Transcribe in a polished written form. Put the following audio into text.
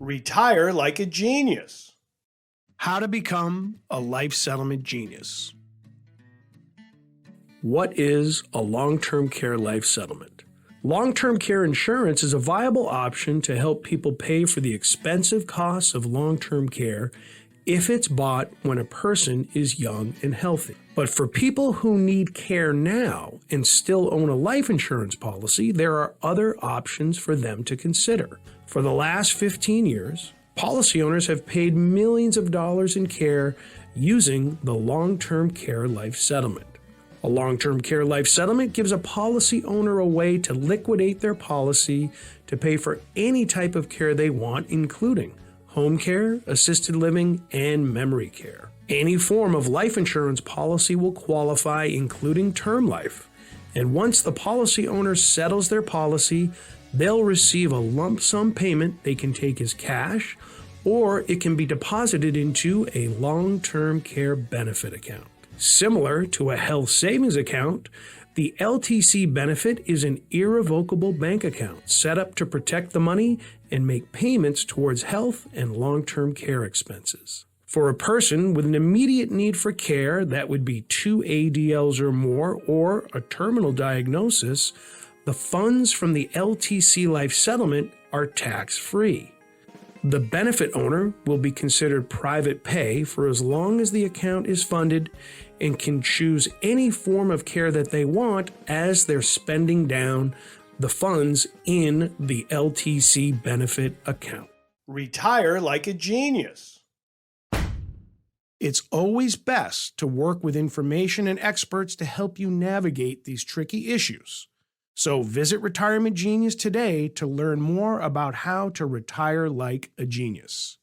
Retire like a genius. How to become a life settlement genius. What is a long-term care life settlement? Long-term care insurance is a viable option to help people pay for the expensive costs of long-term care if it's bought when a person is young and healthy. But for people who need care now and still own a life insurance policy, there are other options for them to consider. For the last 15 years, policy owners have paid millions of dollars in care using the long-term care life settlement. A long-term care life settlement gives a policy owner a way to liquidate their policy to pay for any type of care they want, including home care, assisted living, and memory care. Any form of life insurance policy will qualify, including term life. And once the policy owner settles their policy, they'll receive a lump sum payment they can take as cash, or it can be deposited into a long-term care benefit account. Similar to a health savings account, the LTC benefit is an irrevocable bank account set up to protect the money and make payments towards health and long-term care expenses. For a person with an immediate need for care, that would be 2 ADLs or more, or a terminal diagnosis, the funds from the LTC life settlement are tax-free. The benefit owner will be considered private pay for as long as the account is funded and can choose any form of care that they want as they're spending down the funds in the LTC benefit account. Retire like a genius. It's always best to work with information and experts to help you navigate these tricky issues. So visit Retirement Genius today to learn more about how to retire like a genius.